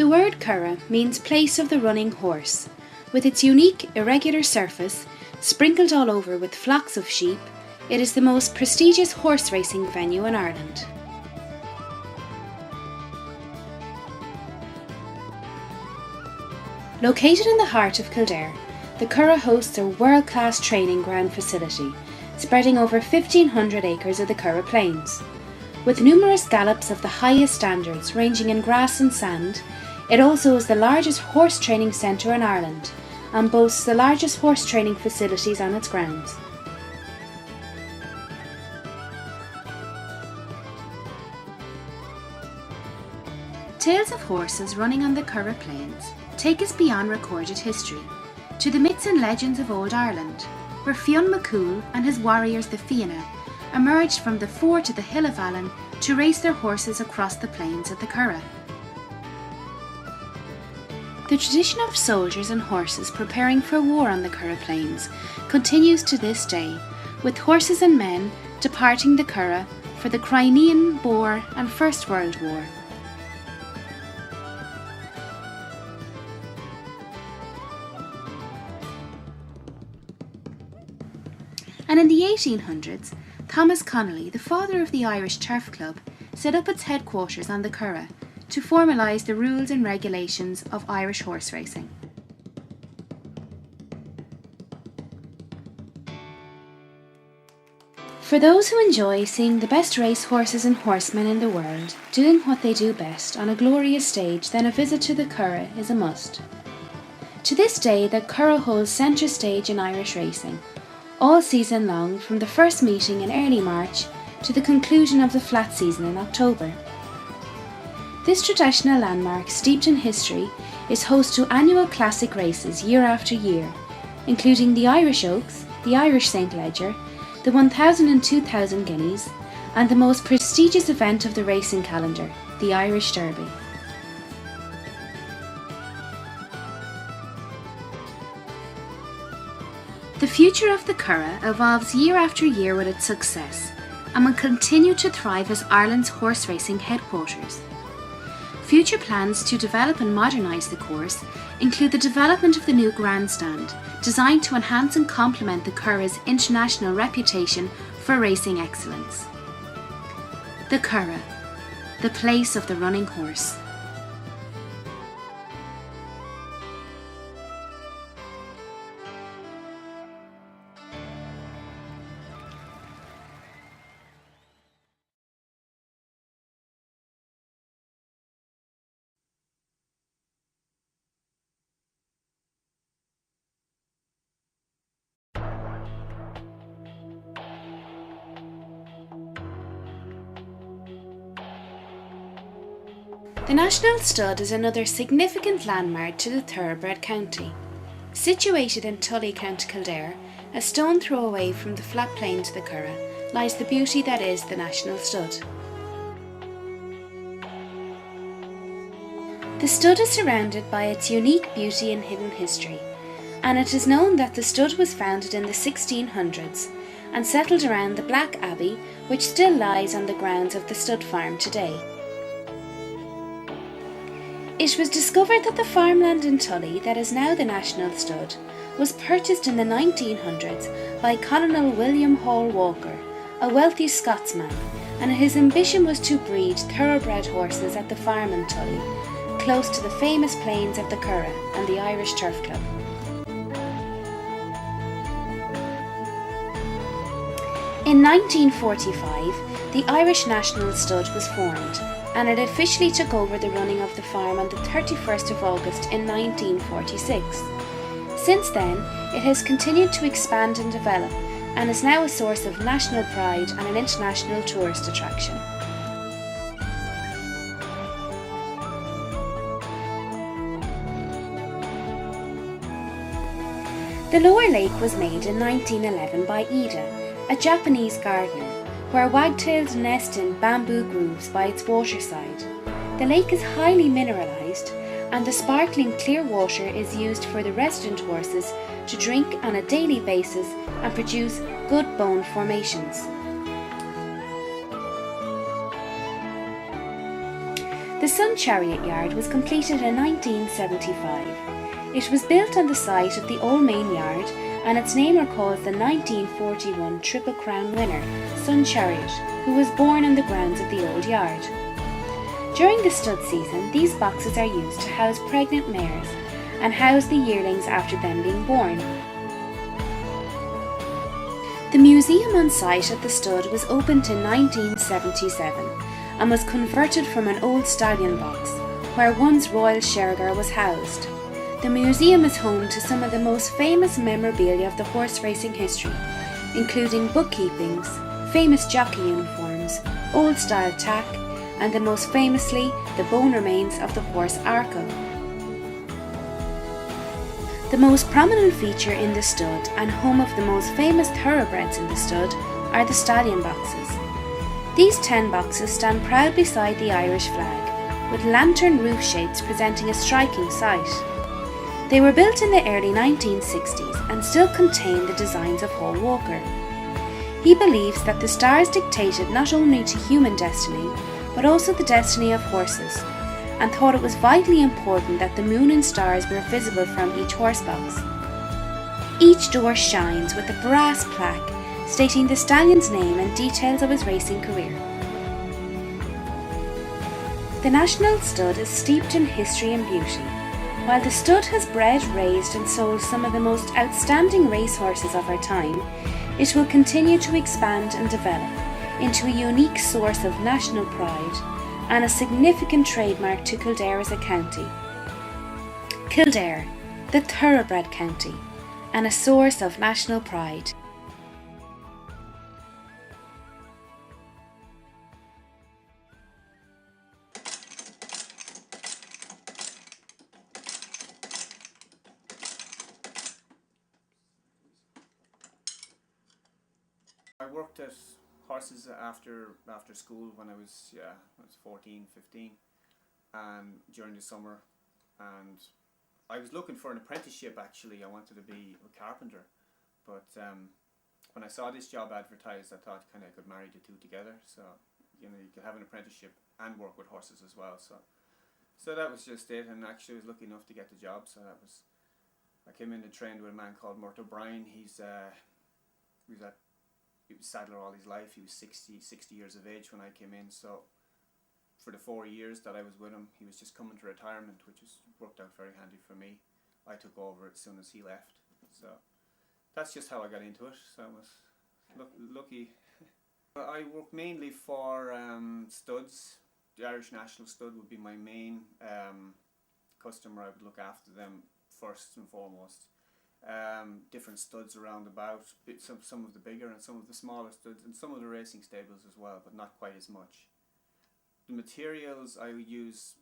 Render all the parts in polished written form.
The word Curragh means place of the running horse. With its unique irregular surface, sprinkled all over with flocks of sheep, it is the most prestigious horse racing venue in Ireland. Located in the heart of Kildare, the Curragh hosts a world-class training ground facility, spreading over 1,500 acres of the Curragh Plains. With numerous gallops of the highest standards ranging in grass and sand, it also is the largest horse training centre in Ireland and boasts the largest horse training facilities on its grounds. Tales of horses running on the Curragh Plains take us beyond recorded history, to the myths and legends of old Ireland, where Fionn McCool and his warriors the Fianna emerged from the fort to the Hill of Allen to race their horses across the plains of the Curragh. The tradition of soldiers and horses preparing for war on the Curragh Plains continues to this day, with horses and men departing the Curragh for the Crimean, Boer and First World War. And in the 1800s, Thomas Connolly, the father of the Irish Turf Club, set up its headquarters on the Curragh to formalise the rules and regulations of Irish horse racing. For those who enjoy seeing the best race horses and horsemen in the world doing what they do best on a glorious stage, then a visit to the Curragh is a must. To this day, the Curragh holds centre stage in Irish racing, all season long, from the first meeting in early March to the conclusion of the flat season in October. This traditional landmark, steeped in history, is host to annual classic races year after year, including the Irish Oaks, the Irish St. Leger, the 1,000 and 2,000 guineas, and the most prestigious event of the racing calendar, the Irish Derby. The future of the Curragh evolves year after year with its success and will continue to thrive as Ireland's horse racing headquarters. Future plans to develop and modernise the course include the development of the new grandstand, designed to enhance and complement the Curragh's international reputation for racing excellence. The Curragh, the place of the running horse. The National Stud is another significant landmark to the Thoroughbred county. Situated in Tully, County Kildare, a stone throw away from the flat plains of the Curragh, lies the beauty that is the National Stud. The stud is surrounded by its unique beauty and hidden history, and it is known that the stud was founded in the 1600s and settled around the Black Abbey, which still lies on the grounds of the stud farm today. It was discovered that the farmland in Tully that is now the National Stud was purchased in the 1900s by Colonel William Hall Walker, a wealthy Scotsman, and his ambition was to breed thoroughbred horses at the farm in Tully, close to the famous plains of the Curragh and the Irish Turf Club. In 1945, the Irish National Stud was formed, and it officially took over the running of the farm on the 31st of August in 1946. Since then, it has continued to expand and develop, and is now a source of national pride and an international tourist attraction. The lower lake was made in 1911 by Ida, a Japanese gardener, where wagtails nest in bamboo grooves by its waterside. The lake is highly mineralised, and the sparkling clear water is used for the resident horses to drink on a daily basis and produce good bone formations. The Sun Chariot Yard was completed in 1975. It was built on the site of the old main yard, and its name recalls the 1941 Triple Crown winner, Sun Chariot, who was born on the grounds of the old yard. During the stud season, these boxes are used to house pregnant mares and house the yearlings after them being born. The museum on site at the stud was opened in 1977 and was converted from an old stallion box where once Royal Shergar was housed. The museum is home to some of the most famous memorabilia of the horse racing history, including bookkeepings, famous jockey uniforms, old-style tack, and most famously, the bone remains of the horse Arco. The most prominent feature in the stud and home of the most famous thoroughbreds in the stud are the stallion boxes. These 10 boxes stand proud beside the Irish flag, with lantern roof shapes presenting a striking sight. They were built in the early 1960s and still contain the designs of Hall Walker. He believes that the stars dictated not only to human destiny, but also the destiny of horses, and thought it was vitally important that the moon and stars were visible from each horse box. Each door shines with a brass plaque stating the stallion's name and details of his racing career. The National Stud is steeped in history and beauty. While the stud has bred, raised and sold some of the most outstanding racehorses of our time, it will continue to expand and develop into a unique source of national pride and a significant trademark to Kildare as a county. Kildare, the Thoroughbred county, and a source of national pride. I worked at horses after school when I was 14, 15, and during the summer, and I was looking for an apprenticeship. Actually, I wanted to be a carpenter, but when I saw this job advertised, I thought kind of I could marry the two together. So you could have an apprenticeship and work with horses as well. So that was just it, and actually I was lucky enough to get the job. So I came in and trained with a man called Mort O'Brien. He was saddler all his life. He was 60 years of age when I came in. So for the 4 years that I was with him, he was just coming to retirement, which worked out very handy for me. I took over as soon as he left. So that's just how I got into it. So I was lucky. I work mainly for studs. The Irish National Stud would be my main customer. I would look after them first and foremost. Different studs around about, some of the bigger and some of the smaller studs, and some of the racing stables as well, but not quite as much. The materials I use,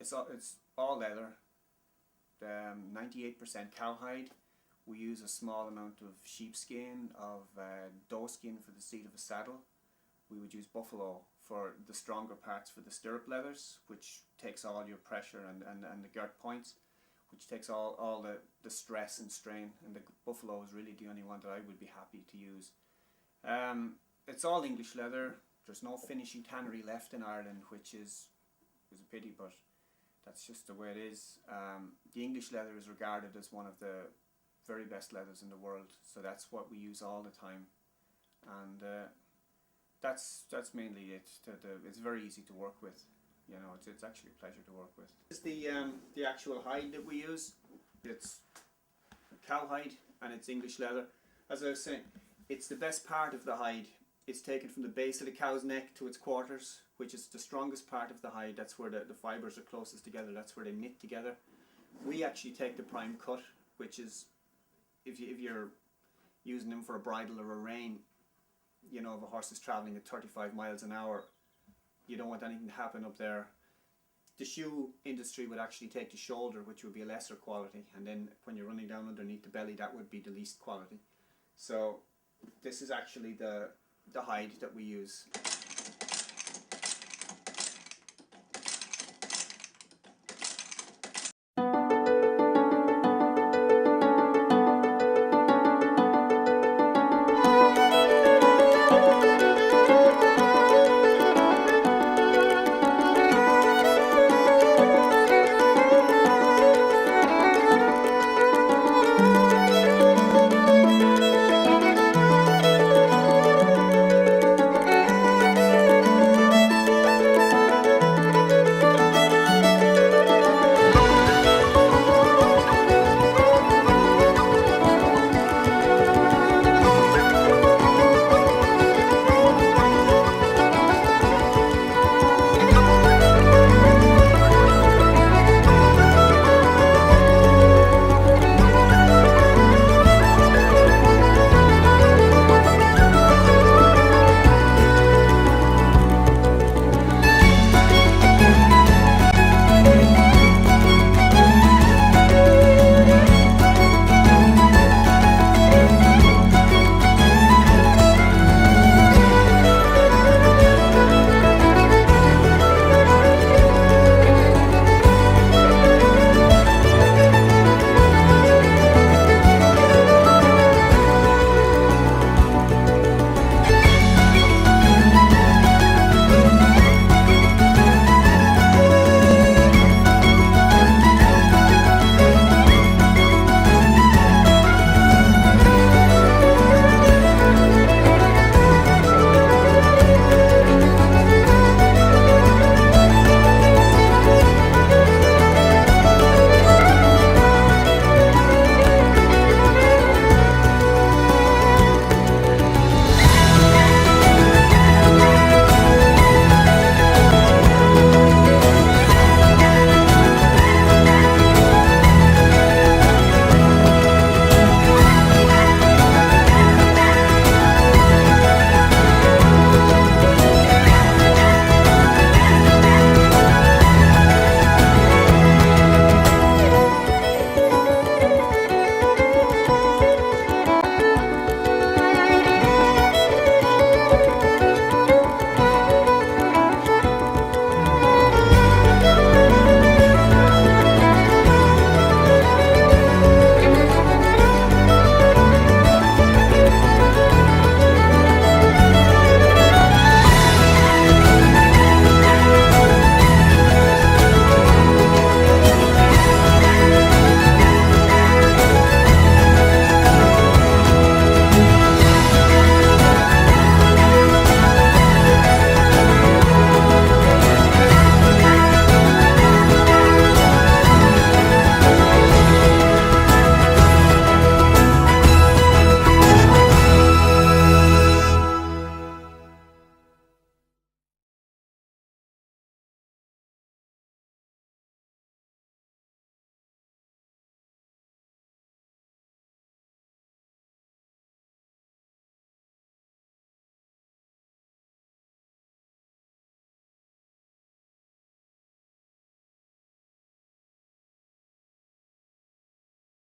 it's all leather, 98% cowhide. We use a small amount of sheepskin, of doe skin for the seat of a saddle. We would use buffalo for the stronger parts for the stirrup leathers, which takes all your pressure and the girt points, which takes all the stress and strain, and the buffalo is really the only one that I would be happy to use. It's all English leather. There's no finishing tannery left in Ireland, which is a pity, but that's just the way it is. The English leather is regarded as one of the very best leathers in the world, so that's what we use all the time, and that's mainly it. It's very easy to work with. It's actually a pleasure to work with. This is the actual hide that we use. It's cowhide and it's English leather. As I was saying, it's the best part of the hide. It's taken from the base of the cow's neck to its quarters, which is the strongest part of the hide. That's where the fibres are closest together. That's where they knit together. We actually take the prime cut, which is if you're using them for a bridle or a rein, if a horse is travelling at 35 miles an hour, you don't want anything to happen up there. The shoe industry would actually take the shoulder, which would be a lesser quality, and then when you're running down underneath the belly, that would be the least quality. So this is actually the hide that we use.